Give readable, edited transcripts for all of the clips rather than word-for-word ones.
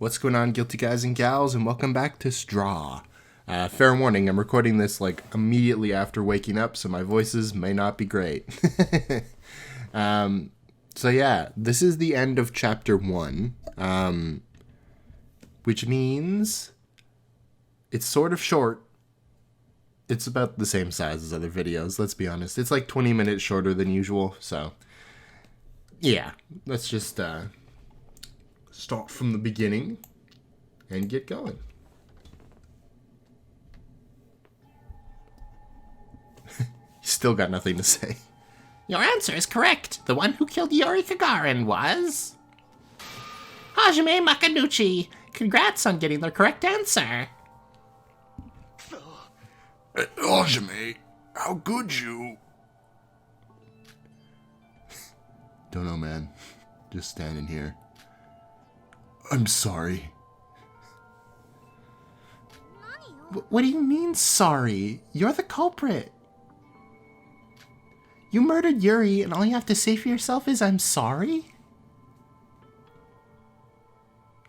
What's going on, guilty guys and gals, and welcome back to Straw. Fair warning, I'm recording this like immediately after waking up, so my voices may not be great. So yeah, this is the end of chapter 1, which means it's sort of short. It's about the same size as other videos, let's be honest. It's like 20 minutes shorter than usual, so yeah, let's just start from the beginning and get going. Still got nothing to say. Your answer is correct. The one who killed Yuri Kagarin was Hajime Makanuchi. Congrats on getting the correct answer. Hajime, how could you? Don't know, man. Just standing here. I'm sorry. What do you mean, sorry? You're the culprit. You murdered Yuri, and all you have to say for yourself is, I'm sorry?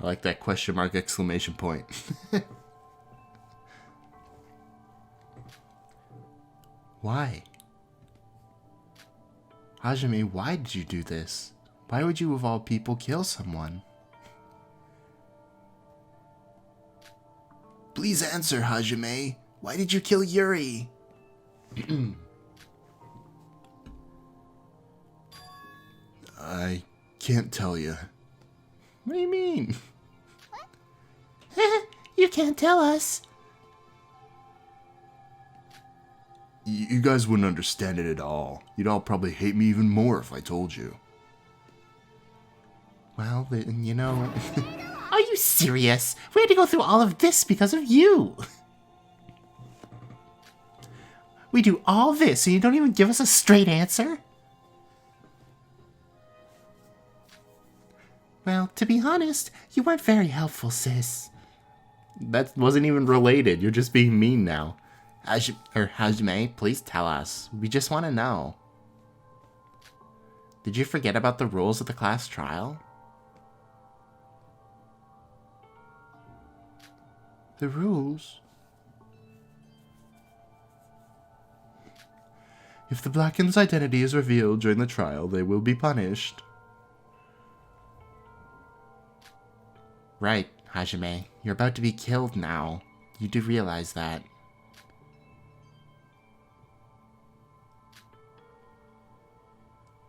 I like that question mark exclamation point. Why? Hajime, why did you do this? Why would you, of all people, kill someone? Please answer, Hajime. Why did you kill Yuri? I can't tell you. What do you mean? You can't tell us. You guys wouldn't understand it at all. You'd all probably hate me even more if I told you. Well, then, you know... Are you serious? We had to go through all of this because of you. We do all this and you don't even give us a straight answer? Well, to be honest, you weren't very helpful, sis. That wasn't even related. You're just being mean now. Hajime, please tell us. We just want to know. Did you forget about the rules of the class trial? The rules? If the Blackened's identity is revealed during the trial, they will be punished. Right, Hajime. You're about to be killed now. You do realize that.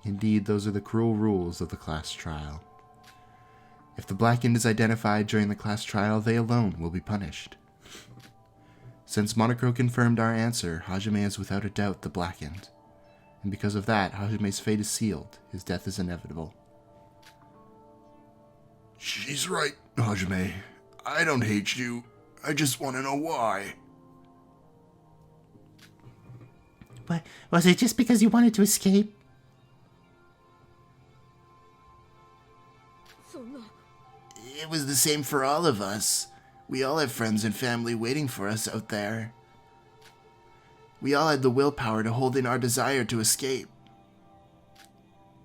Indeed, those are the cruel rules of the class trial. If the Blackened is identified during the class trial, they alone will be punished. Since Monocro confirmed our answer, Hajime is without a doubt the Blackened. And because of that, Hajime's fate is sealed. His death is inevitable. She's right, Hajime. I don't hate you. I just want to know why. But was it just because you wanted to escape? It was the same for all of us. We all have friends and family waiting for us out there. We all had the willpower to hold in our desire to escape.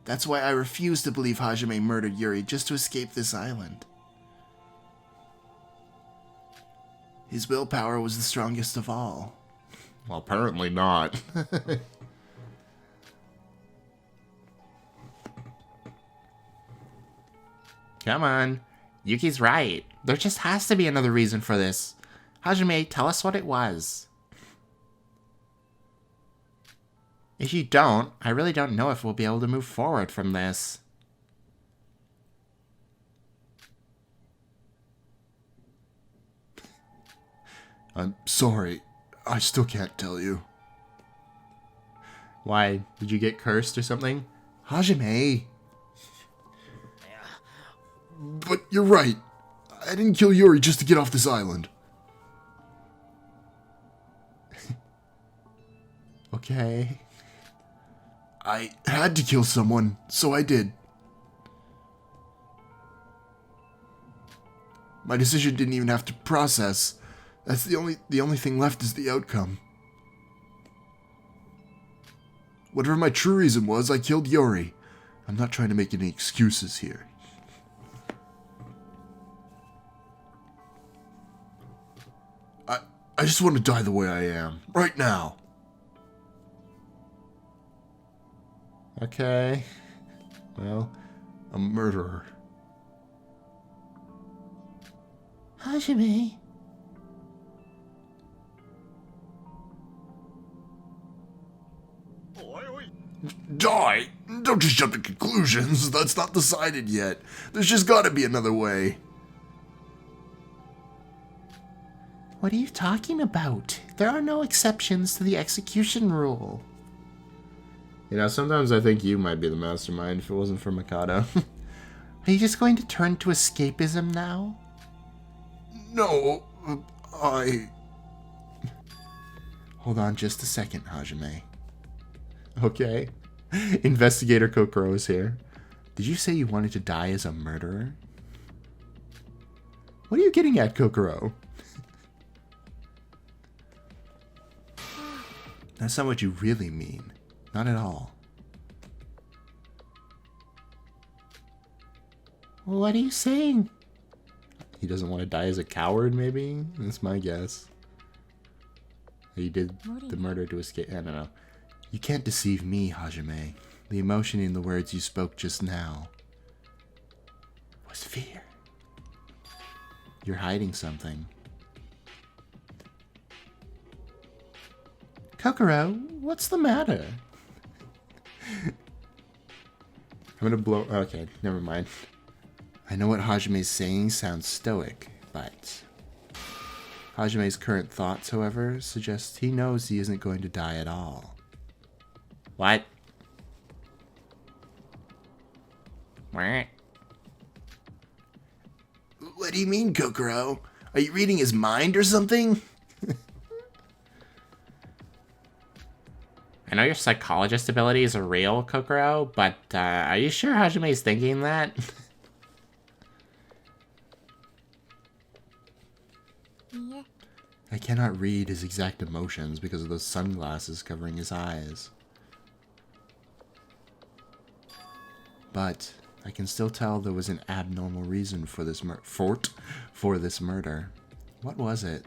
That's why I refuse to believe Hajime murdered Yuri just to escape this island. His willpower was the strongest of all. Well, apparently not. Come on. Yuki's right. There just has to be another reason for this. Hajime, tell us what it was. If you don't, I really don't know if we'll be able to move forward from this. I'm sorry. I still can't tell you. Why? Did you get cursed or something? Hajime! But you're right. I didn't kill Yuri just to get off this island. Okay. I had to kill someone, so I did. My decision didn't even have to process. That's the only thing left is the outcome. Whatever my true reason was, I killed Yuri. I'm not trying to make any excuses here. I just want to die the way I am. Right now. Okay. Well, a murderer. Hajime. Die? Don't just jump to conclusions. That's not decided yet. There's just gotta be another way. What are you talking about? There are no exceptions to the execution rule. You know, sometimes I think you might be the mastermind if it wasn't for Mikado. Are you just going to turn to escapism now? No, I... Hold on just a second, Hajime. Okay. Investigator Kokoro is here. Did you say you wanted to die as a murderer? What are you getting at, Kokoro? That's not what you really mean. Not at all. What are you saying? He doesn't want to die as a coward, maybe? That's my guess. He did the murder to escape. I don't know. You can't deceive me, Hajime. The emotion in the words you spoke just now was fear. You're hiding something. Kokoro, what's the matter? I'm gonna blow... Okay, never mind. I know what Hajime's saying sounds stoic, but... Hajime's current thoughts, however, suggest he knows he isn't going to die at all. What? What? What do you mean, Kokoro? Are you reading his mind or something? I know your psychologist abilities are real, Kokoro, but are you sure Hajime's thinking that? I cannot read his exact emotions because of those sunglasses covering his eyes. But I can still tell there was an abnormal reason for this murder. What was it?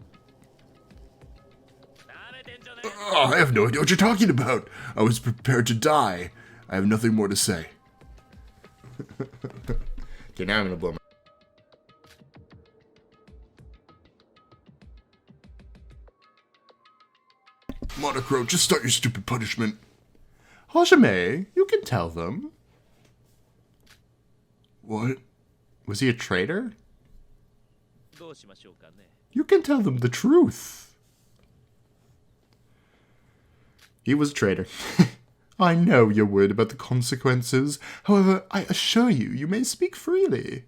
Oh, I have no idea what you're talking about. I was prepared to die. I have nothing more to say. Okay, now I'm gonna blow my... Monocro, just start your stupid punishment. Hajime, you can tell them. What? Was he a traitor? You can tell them the truth. He was a traitor. I know you're worried about the consequences. However, I assure you, you may speak freely.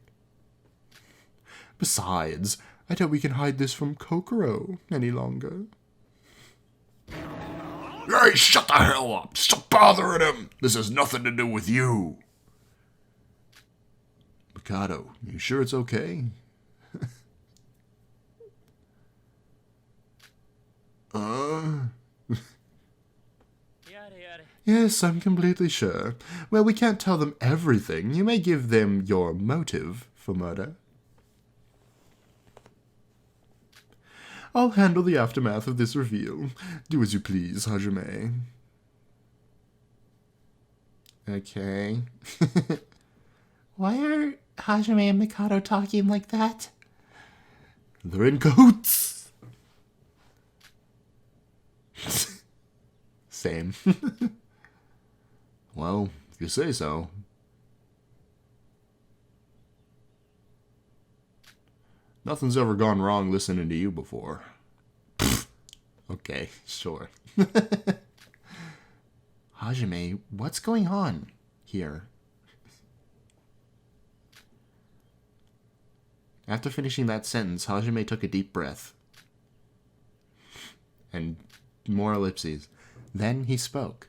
Besides, I doubt we can hide this from Kokoro any longer. Hey, shut the hell up! Stop bothering him! This has nothing to do with you! Mikado, you sure it's okay? Yes, I'm completely sure. Well, we can't tell them everything. You may give them your motive for murder. I'll handle the aftermath of this reveal. Do as you please, Hajime. Okay. Why are Hajime and Mikado talking like that? They're in cahoots. Same. Well, if you say so. Nothing's ever gone wrong listening to you before. Okay, sure. Hajime, what's going on here? After finishing that sentence, Hajime took a deep breath. And more ellipses. Then he spoke.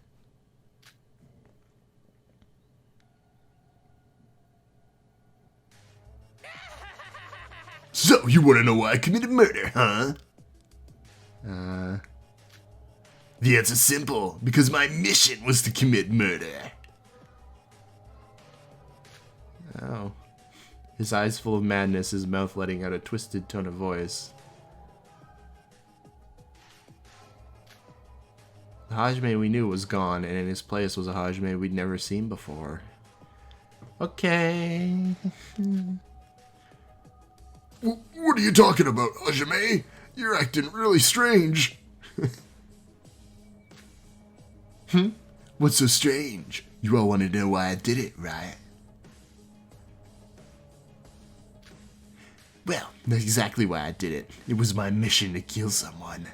So, you want to know why I committed murder, huh? The answer's simple. Because my mission was to commit murder. Oh. His eyes full of madness, his mouth letting out a twisted tone of voice. The Hajime we knew was gone, and in his place was a Hajime we'd never seen before. Okay. What are you talking about, Hajime? You're acting really strange. What's so strange? You all want to know why I did it, right? Well, that's exactly why I did it. It was my mission to kill someone.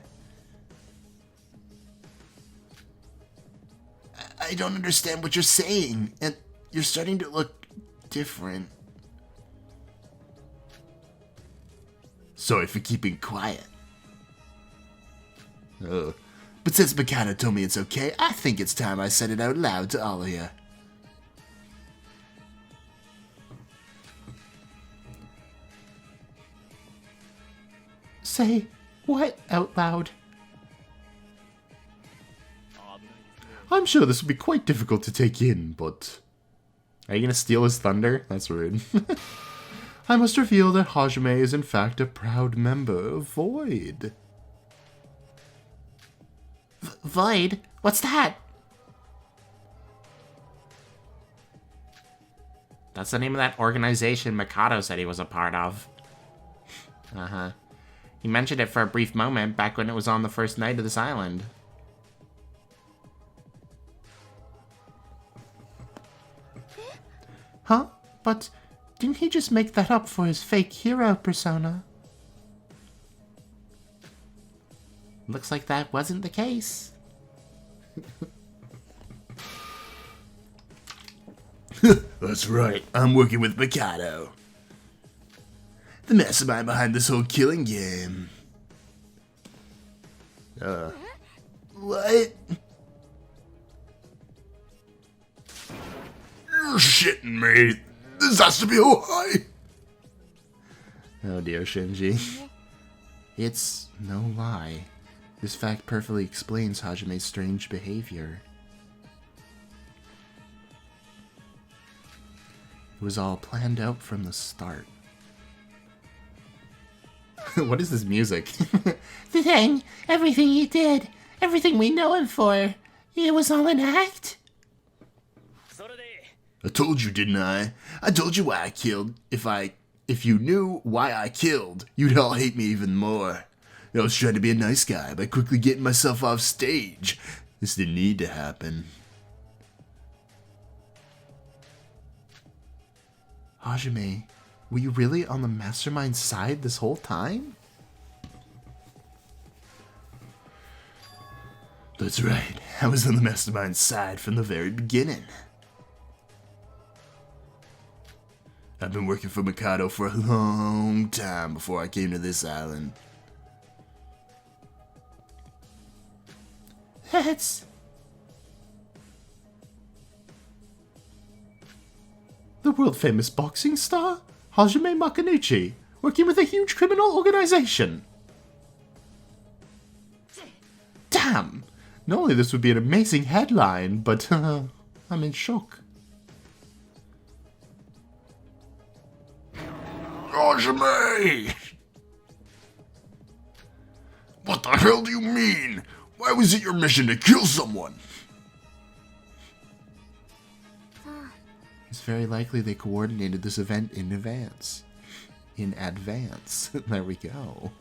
I don't understand what you're saying, and you're starting to look different. Sorry for keeping quiet. Oh. But since Mikado told me it's okay, I think it's time I said it out loud to all of you. Say what out loud? I'm sure this will be quite difficult to take in, but... Are you gonna steal his thunder? That's rude. I must reveal that Hajime is in fact a proud member of Void. Void? What's that? That's the name of that organization Mikado said he was a part of. Uh-huh. He mentioned it for a brief moment back when it was on the first night of this island. Huh? But didn't he just make that up for his fake hero persona? Looks like that wasn't the case. That's right, I'm working with Mikado, the mastermind behind this whole killing game. What? You're shitting me. This has to be a lie. Oh dear, Shinji. It's no lie. This fact perfectly explains Hajime's strange behavior. It was all planned out from the start. What is this music? The thing, everything he did, everything we know him for, it was all an act? I told you, didn't I? I told you why I killed. If you knew why I killed, you'd all hate me even more. I was trying to be a nice guy by quickly getting myself off stage. This didn't need to happen. Hajime, were you really on the mastermind's side this whole time? That's right. I was on the mastermind's side from the very beginning. I've been working for Mikado for a long time before I came to this island. That's... The world-famous boxing star, Hajime Makanuchi, working with a huge criminal organization. Damn! Not only this would be an amazing headline, but I'm in shock. Hajime! What the hell do you mean? Why was it your mission to kill someone? It's very likely they coordinated this event in advance. In advance. There we go.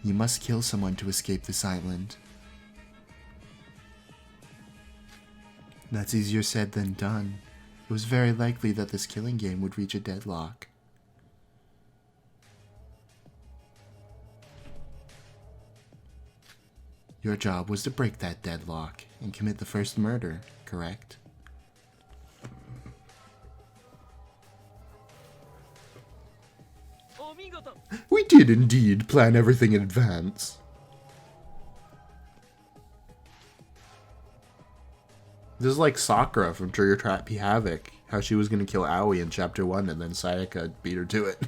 You must kill someone to escape this island. That's easier said than done. It was very likely that this killing game would reach a deadlock. Your job was to break that deadlock and commit the first murder, correct? We did indeed plan everything in advance. This is like Sakura from Trigger Happy Havoc, how she was going to kill Aoi in Chapter 1 and then Sayaka beat her to it.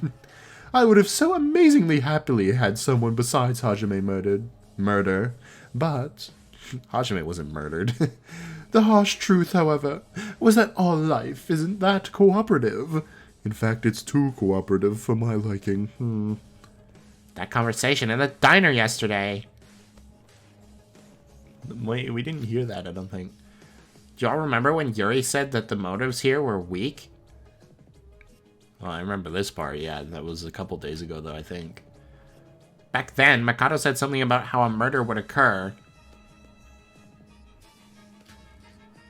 I would have so amazingly happily had someone besides Hajime murder, but Hajime wasn't murdered. The harsh truth, however, was that our life isn't that cooperative. In fact, it's too cooperative for my liking. That conversation in the diner yesterday. Wait, we didn't hear that, I don't think. Do y'all remember when Yuri said that the motives here were weak? Oh, I remember this part, yeah. That was a couple days ago, though, I think. Back then, Mikado said something about how a murder would occur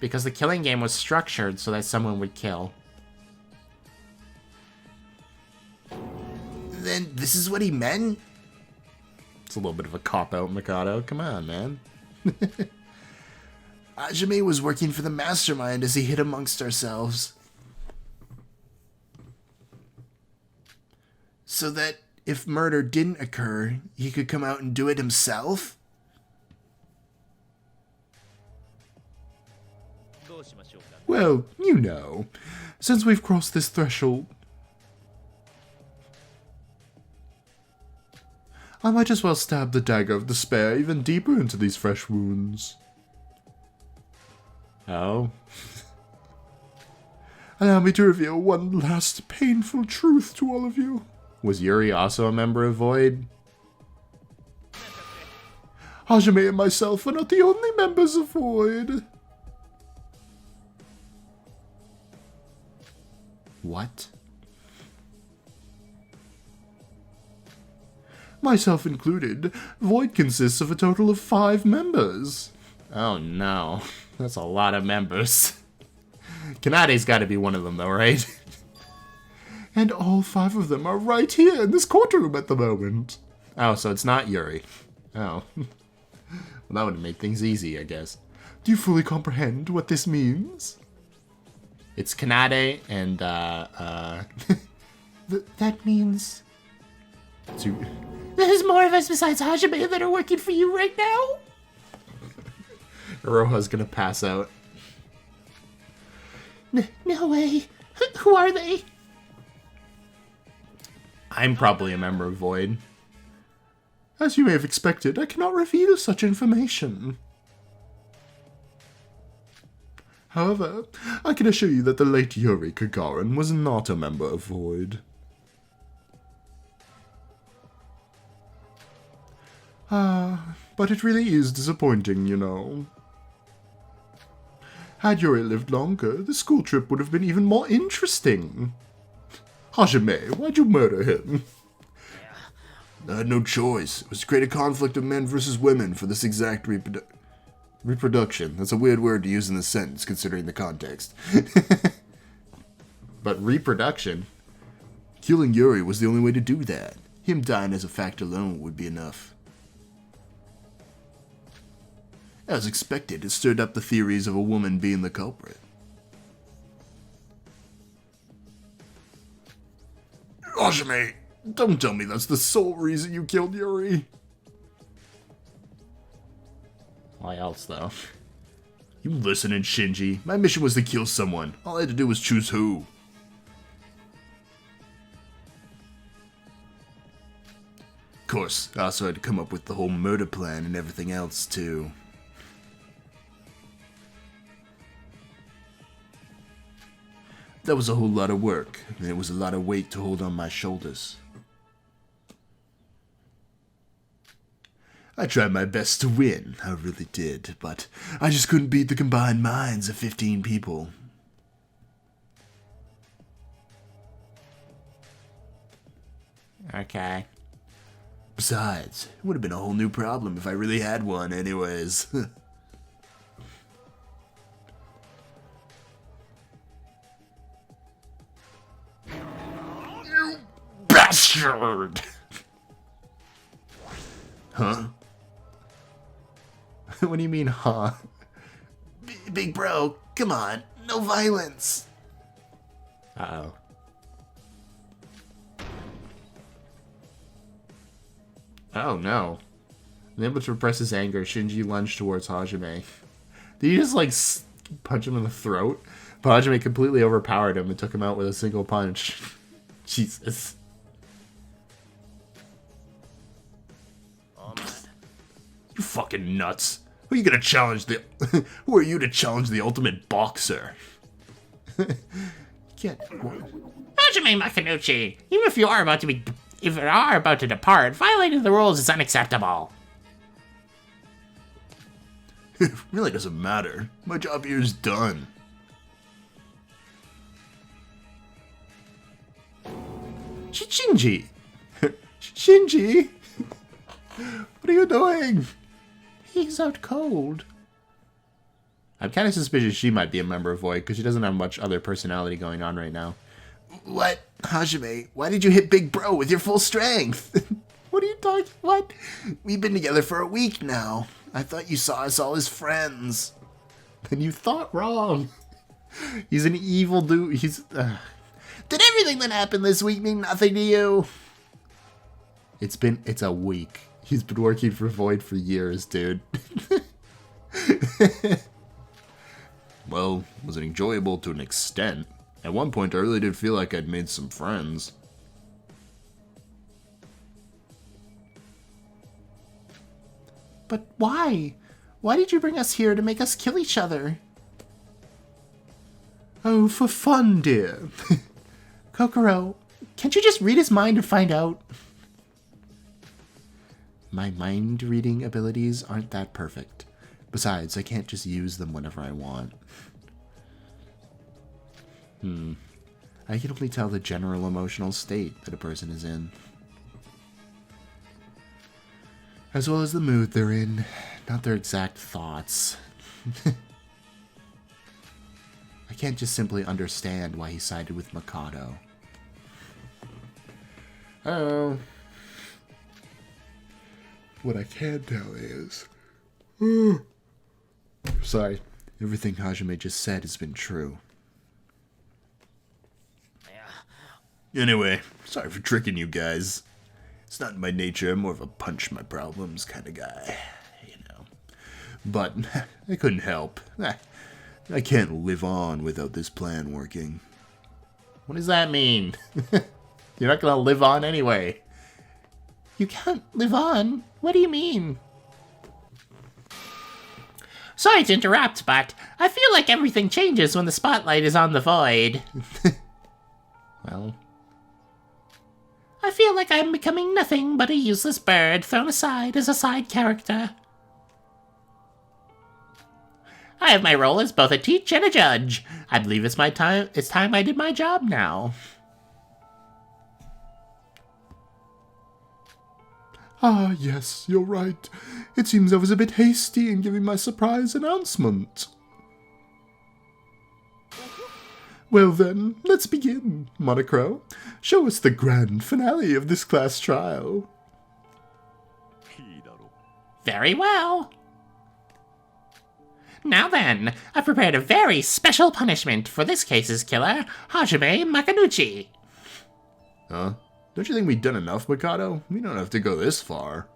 because the killing game was structured so that someone would kill. Then this is what he meant? It's a little bit of a cop-out, Mikado. Come on, man. Hajime was working for the mastermind as he hid amongst ourselves. So that if murder didn't occur, he could come out and do it himself? Well, you know, since we've crossed this threshold, I might as well stab the dagger of despair even deeper into these fresh wounds. Oh? Allow me to reveal one last painful truth to all of you. Was Yuri also a member of Void? Hajime and myself are not the only members of Void. What? Myself included, Void consists of a total of 5 members. Oh no. That's a lot of members. Kanade's gotta be one of them though, right? And all 5 of them are right here in this courtroom at the moment. Oh, so it's not Yuri. Oh. Well, that would make things easy, I guess. Do you fully comprehend what this means? It's Kanade and, That means... There's more of us besides Hajime that are working for you right now? Iroha's gonna pass out. No way. Who are they? I'm probably a member of Void. As you may have expected, I cannot reveal such information. However, I can assure you that the late Yuri Kagarin was not a member of Void. But it really is disappointing, you know. Had Yuri lived longer, the school trip would have been even more interesting. Hajime, why'd you murder him? I had no choice. It was to create a conflict of men versus women for this exact reproduction. That's a weird word to use in this sentence, considering the context. But reproduction? Killing Yuri was the only way to do that. Him dying as a fact alone would be enough. As expected, it stirred up the theories of a woman being the culprit. Hajime, don't tell me that's the sole reason you killed Yuri. Why else, though? You listening, Shinji? My mission was to kill someone. All I had to do was choose who. Of course, I also had to come up with the whole murder plan and everything else, too. That was a whole lot of work, and it was a lot of weight to hold on my shoulders. I tried my best to win, I really did, but I just couldn't beat the combined minds of 15 people. Okay. Besides, it would have been a whole new problem if I really had one anyways. You bastard! Huh? What do you mean, huh? Big bro, come on, no violence. Uh-oh. Oh, no. Unable to repress his anger, Shinji lunged towards Hajime. Did he just, like, punch him in the throat? But Hajime completely overpowered him and took him out with a single punch. Jesus. You fucking nuts. Who are you gonna challenge the... Who are you to challenge the ultimate boxer? Hajime Makanuchi, even if you are about to depart, violating the rules is unacceptable. It really doesn't matter. My job here is done. Shinji! Shinji! What are you doing? He's out cold. I'm kind of suspicious she might be a member of Void because she doesn't have much other personality going on right now. What? Hajime, why did you hit Big Bro with your full strength? What are you talking? What? We've been together for a week now. I thought you saw us all as friends. Then you thought wrong. He's an evil dude. He's... Did everything that happened this week mean nothing to you? It's a week. He's been working for Void for years, dude. Well, was it enjoyable to an extent? At one point, I really did feel like I'd made some friends. But why? Why did you bring us here to make us kill each other? Oh, for fun, dear. Kokoro, can't you just read his mind and find out? My mind-reading abilities aren't that perfect. Besides, I can't just use them whenever I want. I can only tell the general emotional state that a person is in. As well as the mood they're in, not their exact thoughts. I can't just simply understand why he sided with Mikado. Oh. What I can tell is... Sorry, everything Hajime just said has been true. Anyway, sorry for tricking you guys. It's not in my nature, I'm more of a punch my problems kind of guy, you know. But I couldn't help. I can't live on without this plan working. What does that mean? You're not gonna live on anyway. You can't live on? What do you mean? Sorry to interrupt, but I feel like everything changes when the spotlight is on the Void. Well... I feel like I'm becoming nothing but a useless bird thrown aside as a side character. I have my role as both a teach and a judge. I believe it's time I did my job now. Ah, yes, you're right. It seems I was a bit hasty in giving my surprise announcement. Well then, let's begin, Monocro. Show us the grand finale of this class trial. Very well. Now then, I've prepared a very special punishment for this case's killer, Hajime Makanuchi. Huh? Don't you think we've done enough, Mikado? We don't have to go this far.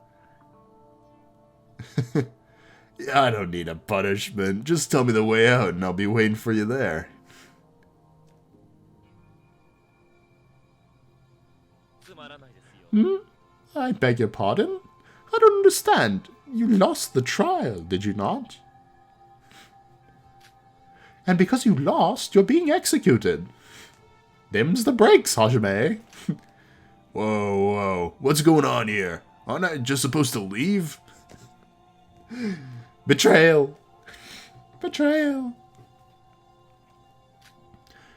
I don't need a punishment. Just tell me the way out and I'll be waiting for you there. I beg your pardon? I don't understand. You lost the trial, did you not? And because you lost, you're being executed. Them's the breaks, Hajime. Whoa. What's going on here? Aren't I just supposed to leave? Betrayal. Betrayal.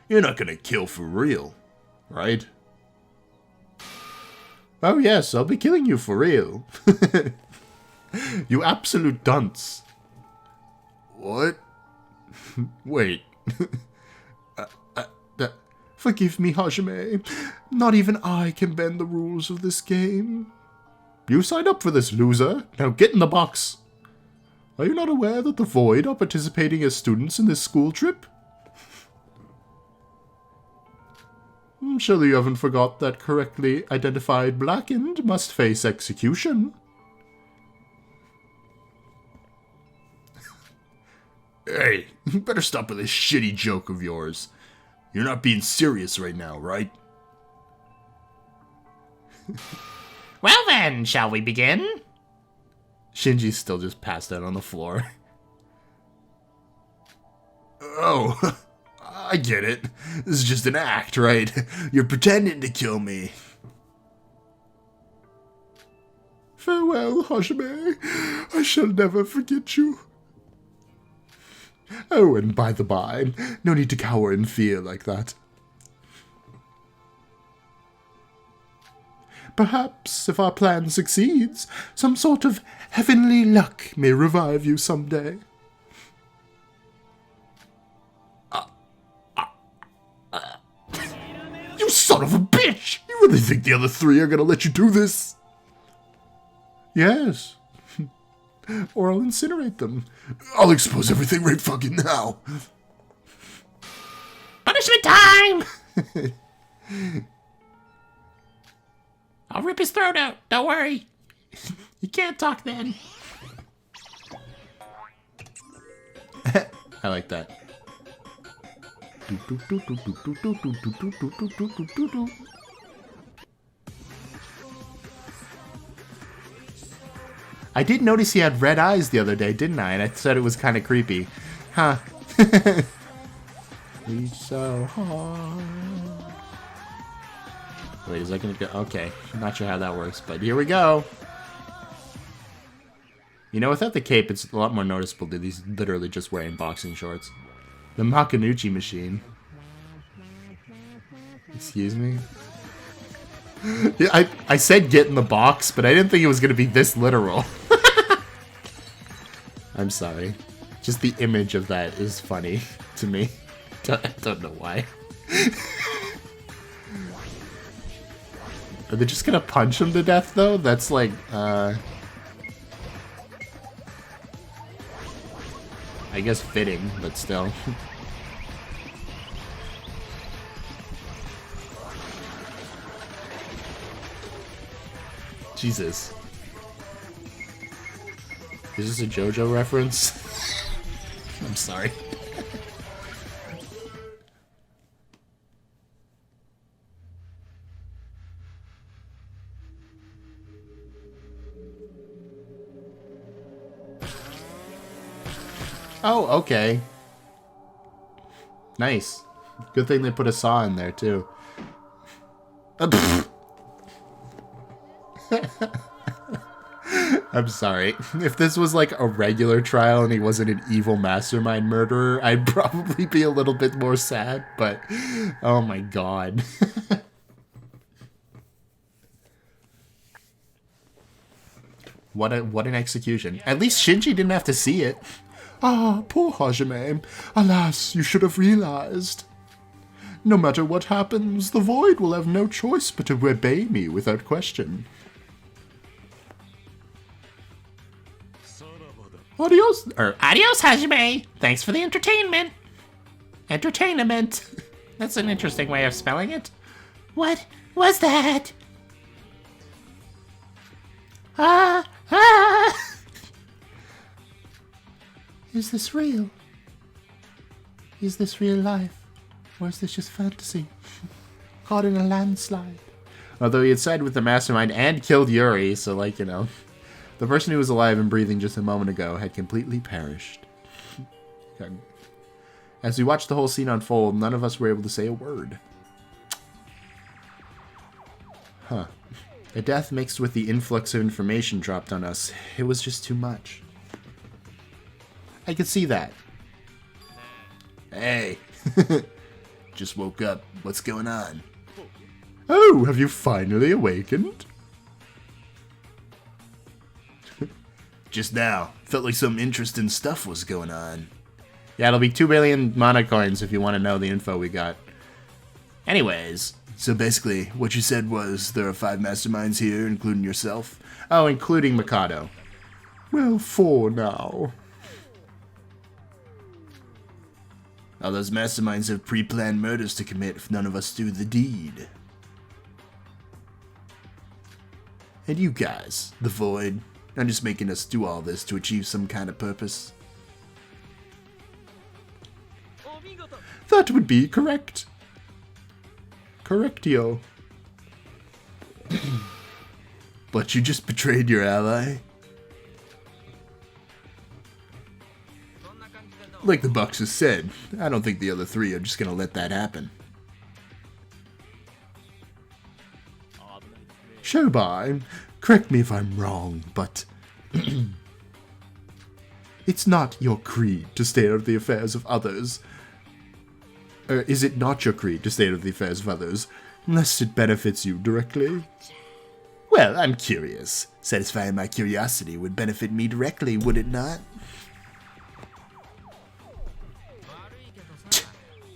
You're not gonna kill for real, right? Oh yes, I'll be killing you for real. You absolute dunce. What? Wait. Forgive me, Hajime. Not even I can bend the rules of this game. You signed up for this, loser. Now get in the box. Are you not aware that the Void are participating as students in this school trip? Surely you haven't forgot that correctly identified Blackened must face execution. Hey, you better stop with this shitty joke of yours. You're not being serious right now, right? Well then, shall we begin? Shinji's still just passed out on the floor. Oh, I get it. This is just an act, right? You're pretending to kill me. Farewell, Hajime. I shall never forget you. Oh, and by the by, no need to cower in fear like that. Perhaps, if our plan succeeds, some sort of heavenly luck may revive you someday. You son of a bitch! You really think the other three are gonna let you do this? Yes. Or I'll incinerate them. I'll expose everything right fucking now. Punishment time! I'll rip his throat out. Don't worry. You can't talk then. I like that. I did notice he had red eyes the other day, didn't I? And I said it was kind of creepy. Huh. Reach so hard. Wait, is that gonna go? Okay, I'm not sure how that works, but here we go. You know, without the cape, it's a lot more noticeable that he's literally just wearing boxing shorts. The Makanuchi machine. Excuse me? Yeah, I said get in the box, but I didn't think it was gonna be this literal. I'm sorry. Just the image of that is funny to me. I don't know why. Are they just gonna punch him to death, though? That's like, I guess fitting, but still. Jesus. Is this a JoJo reference? I'm sorry. Oh, okay. Nice. Good thing they put a saw in there, too. I'm sorry. If this was like a regular trial and he wasn't an evil mastermind murderer, I'd probably be a little bit more sad, but oh my god. What an execution. At least Shinji didn't have to see it. Ah, poor Hajime. Alas, you should have realized. No matter what happens, the Void will have no choice but to obey me without question. Adios, Adios, Hajime. Thanks for the entertainment. Entertainment. That's an interesting way of spelling it. What was that? Is this real? Is this real life? Or is this just fantasy? Caught in a landslide. Although he had sided with the mastermind and killed Yuri, so like, you know, the person who was alive and breathing just a moment ago had completely perished. As we watched the whole scene unfold, none of us were able to say a word. Huh. A death mixed with the influx of information dropped on us. It was just too much. I could see that. Hey. Just woke up. What's going on? Oh, have you finally awakened? Just now. Felt like some interesting stuff was going on. Yeah, it'll be 2 billion mana coins if you want to know the info we got. Anyways. So basically, what you said was there are 5 masterminds here, including yourself? Oh, including Mikado. Well, 4 now. All those masterminds have pre-planned murders to commit if none of us do the deed. And you guys, the Void, are just making us do all this to achieve some kind of purpose. That would be correct. Correctio. But you just betrayed your ally? Like the Bucks has said, I don't think the other 3 are just gonna let that happen. Shobai, correct me if I'm wrong, but It's not your creed to stay out of the affairs of others. Is it not your creed to stay out of the affairs of others, unless it benefits you directly? Well, I'm curious. Satisfying my curiosity would benefit me directly, would it not?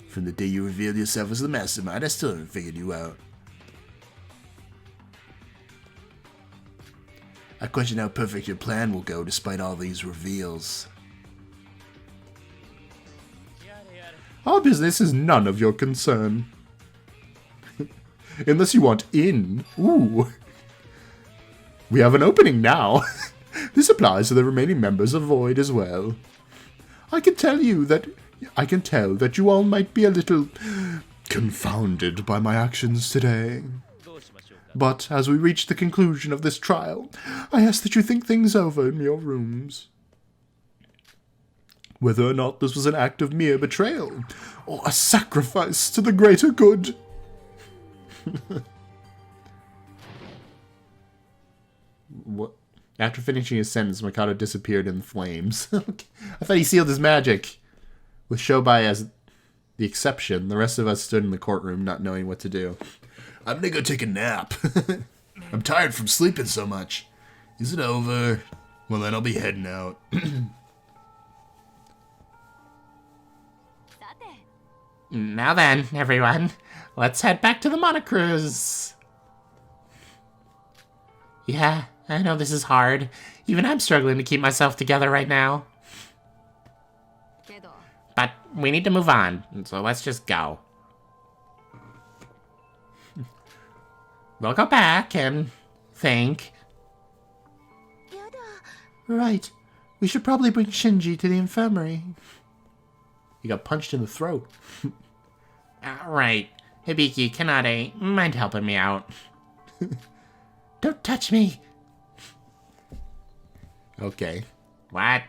From the day you revealed yourself as the mastermind, I still haven't figured you out. I question how perfect your plan will go despite all these reveals. Our business is none of your concern. Unless you want in. Ooh. We have an opening now. This applies to the remaining members of Void as well. I can tell that you all might be a little confounded by my actions today. But as we reach the conclusion of this trial, I ask that you think things over in your rooms. Whether or not this was an act of mere betrayal, or a sacrifice to the greater good. What? After finishing his sentence, Mikado disappeared in flames. I thought he sealed his magic. With Shobai as the exception, the rest of us stood in the courtroom not knowing what to do. I'm gonna go take a nap. I'm tired from sleeping so much. Is it over? Well, then I'll be heading out. Now then, everyone, let's head back to the monocruise. Yeah, I know this is hard. Even I'm struggling to keep myself together right now. But we need to move on, so let's just go. We'll go back and think. Right. We should probably bring Shinji to the infirmary. He got punched in the throat. Right. Hibiki, Kanade, mind helping me out? Don't touch me. Okay. What?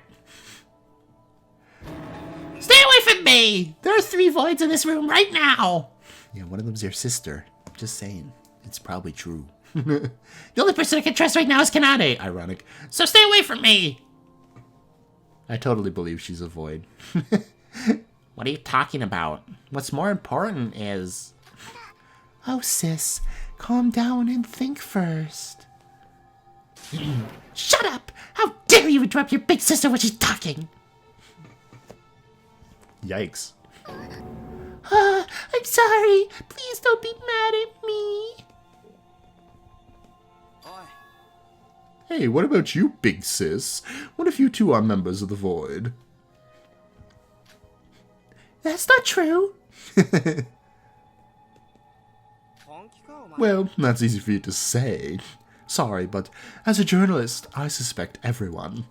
Stay away from me! There are 3 voids in this room right now! Yeah, one of them's your sister. Just saying. It's probably true. The only person I can trust right now is Kanade. Ironic. So stay away from me! I totally believe she's a void. What are you talking about? What's more important is... Oh, sis. Calm down and think first. Shut up! How dare you interrupt your big sister when she's talking? Yikes. I'm sorry. Please don't be mad at me. Hey, what about you, big sis? What if you two are members of the Void? That's not true. Well, that's easy for you to say. Sorry, but as a journalist, I suspect everyone.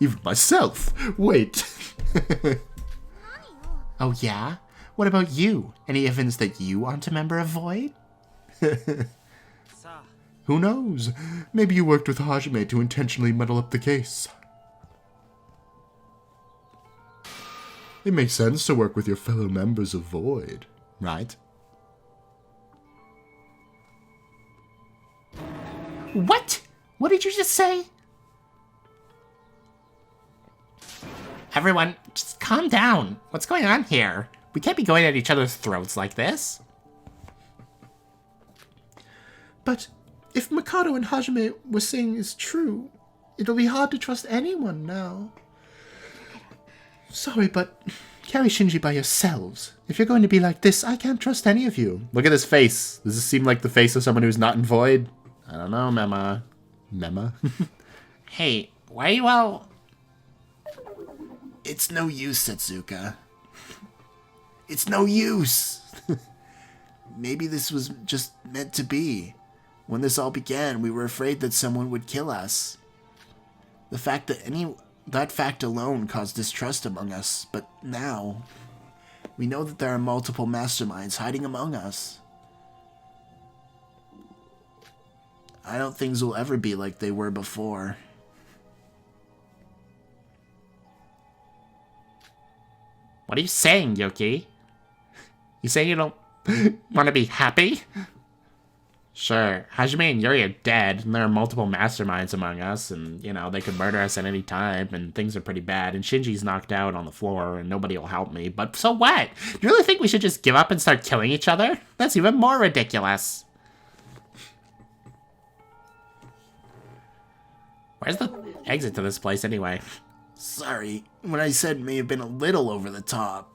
Even myself. Wait. Oh, yeah? What about you? Any evidence that you aren't a member of Void? Who knows? Maybe you worked with Hajime to intentionally muddle up the case. It makes sense to work with your fellow members of Void, right? What? What did you just say? Everyone, just calm down. What's going on here? We can't be going at each other's throats like this. But if Mikado and Hajime were saying is true, it'll be hard to trust anyone now. Sorry, but carry Shinji by yourselves. If you're going to be like this, I can't trust any of you. Look at his face. Does this seem like the face of someone who's not in Void? I don't know, Mema. Mema? Hey, why are you all... It's no use, Setsuka. It's no use. Maybe this was just meant to be. When this all began, we were afraid that someone would kill us. That fact alone caused distrust among us, but now we know that there are multiple masterminds hiding among us. I don't think things will ever be like they were before. What are you saying, Yoki? You saying you don't want to be happy? Sure, Hajime and Yuri are dead, and there are multiple masterminds among us, and, you know, they could murder us at any time, and things are pretty bad, and Shinji's knocked out on the floor, and nobody will help me, but so what? Do you really think we should just give up and start killing each other? That's even more ridiculous. Where's the exit to this place, anyway? Sorry, what I said may have been a little over the top.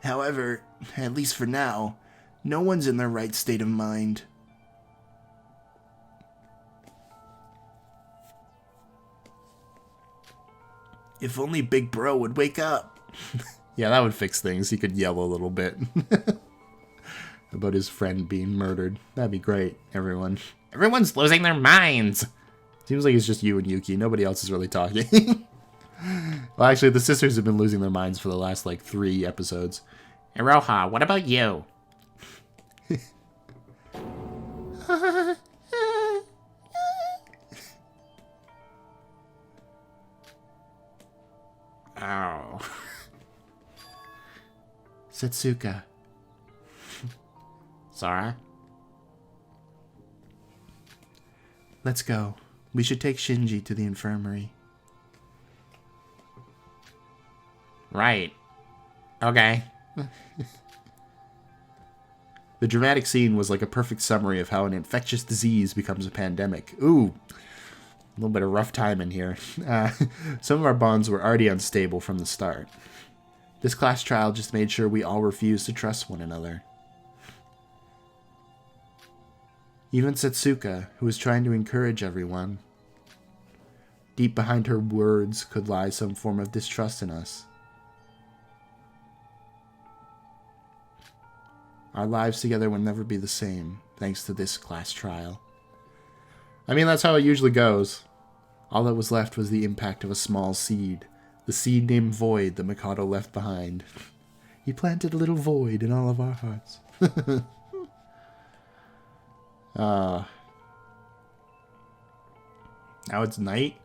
However, at least for now, no one's in their right state of mind. If only Big Bro would wake up. Yeah, that would fix things. He could yell a little bit about his friend being murdered. That'd be great, everyone. Everyone's losing their minds. Seems like it's just you and Yuki. Nobody else is really talking. Well, actually, the sisters have been losing their minds for the last, like, 3 episodes. Iroha, what about you? Oh. Setsuka. Sora? Let's go. We should take Shinji to the infirmary. Right. Okay. The dramatic scene was like a perfect summary of how an infectious disease becomes a pandemic. Ooh, a little bit of rough time in here. Some of our bonds were already unstable from the start. This class trial just made sure we all refused to trust one another. Even Setsuka, who was trying to encourage everyone, deep behind her words could lie some form of distrust in us. Our lives together would never be the same, thanks to this class trial. I mean, that's how it usually goes. All that was left was the impact of a small seed, the seed named Void that Mikado left behind. He planted a little void in all of our hearts. Now it's night?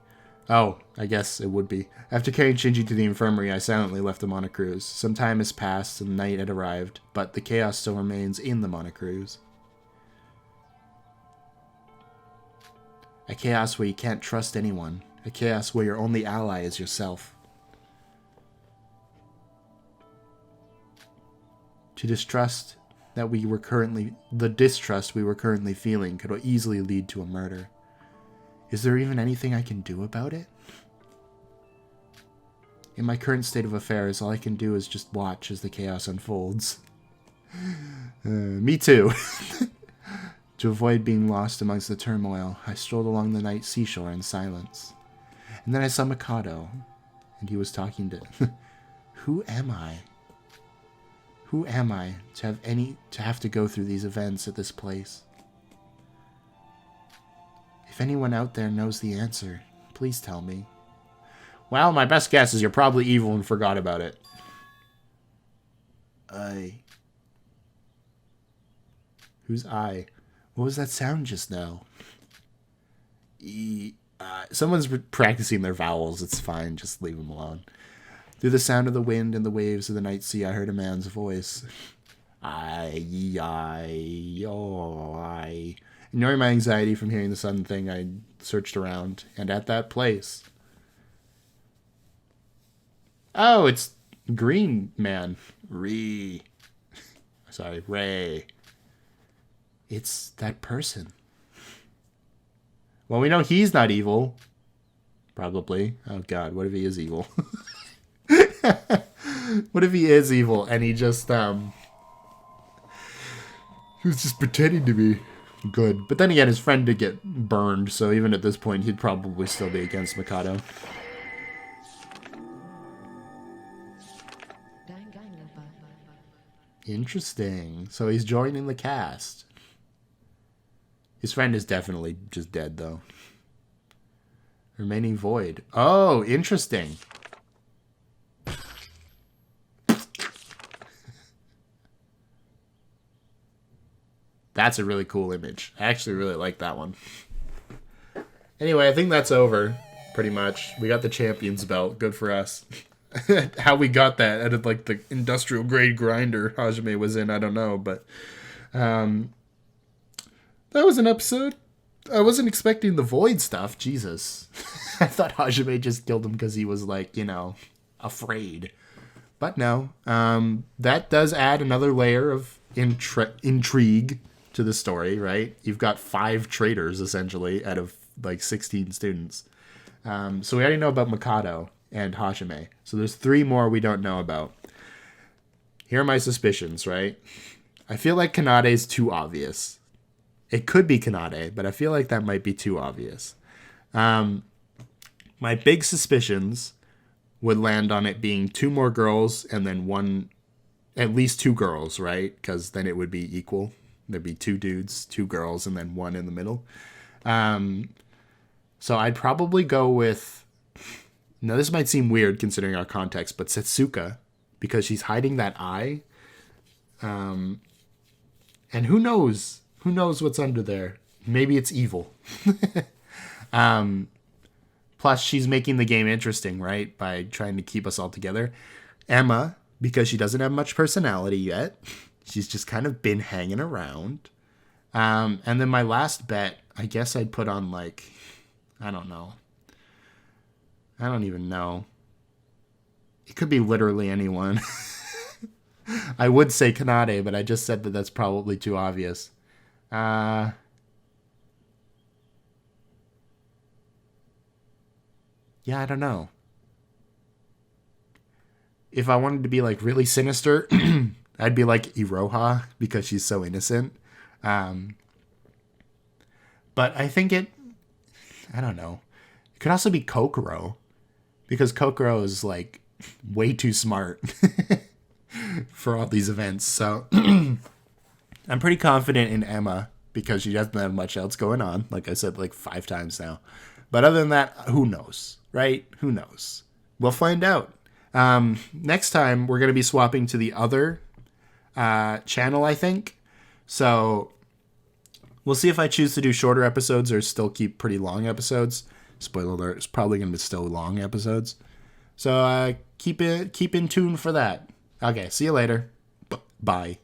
Oh, I guess it would be. After carrying Shinji to the infirmary, I silently left the monocruise. Some time has passed and night had arrived, but the chaos still remains in the monocruise. A chaos where you can't trust anyone. A chaos where your only ally is yourself. The distrust we were currently feeling could easily lead to a murder. Is there even anything I can do about it? In my current state of affairs, all I can do is just watch as the chaos unfolds. Me too. To avoid being lost amongst the turmoil, I strolled along the night seashore in silence. And then I saw Mikado, and he was talking to... Who am I? Who am I to have to go through these events at this place? If anyone out there knows the answer, please tell me. Well, my best guess is you're probably evil and forgot about it. Who's I? What was that sound just now? Someone's practicing their vowels. It's fine. Just leave them alone. Through the sound of the wind and the waves of the night sea, I heard a man's voice. Ignoring my anxiety from hearing the sudden thing, I searched around, and at that place... Oh, it's Green Man. Ray. It's that person. Well, we know he's not evil. Probably. Oh god, what if he is evil? What if he is evil and he just, he was just pretending to be good. But then again, his friend did get burned, so even at this point, he'd probably still be against Mikado. Interesting. So he's joining the cast. His friend is definitely just dead, though. Remaining void. Oh, interesting. That's a really cool image. I actually really like that one. Anyway, I think that's over, pretty much. We got the champion's belt. Good for us. How we got that out of like the industrial grade grinder Hajime was in, I don't know, but that was an episode. I wasn't expecting the void stuff. Jesus. I thought Hajime just killed him because he was like, afraid. But no. That does add another layer of intrigue to the story, right? You've got 5 traitors, essentially, out of like 16 students. So we already know about Mikado and Hajime. So there's 3 more we don't know about. Here are my suspicions, right? I feel like Kanade is too obvious. It could be Kanade, but I feel like that might be too obvious. My big suspicions would land on it being 2 more girls and then at least 2 girls, right? Because then it would be equal. There'd be 2 dudes, 2 girls, and then 1 in the middle. So I'd probably go with... Now, this might seem weird considering our context, but Setsuka, because she's hiding that eye. And who knows? Who knows what's under there? Maybe it's evil. Plus, she's making the game interesting, right? By trying to keep us all together. Emma, because she doesn't have much personality yet. She's just kind of been hanging around. And then my last bet, I guess I'd put on like... I don't know. I don't even know. It could be literally anyone. I would say Kanade, but I just said that that's probably too obvious. Yeah, I don't know. If I wanted to be like really sinister, I'd be like Iroha because she's so innocent. But I think I don't know. It could also be Kokoro because Kokoro is like way too smart for all these events. So I'm pretty confident in Emma because she doesn't have much else going on. Like I said, like 5 times now. But other than that, who knows, right? Who knows? We'll find out. Next time, we're going to be swapping to the other channel, I think. So we'll see if I choose to do shorter episodes or still keep pretty long episodes. Spoiler alert, it's probably going to be still long episodes. So keep in tune for that. Okay, see you later. Bye.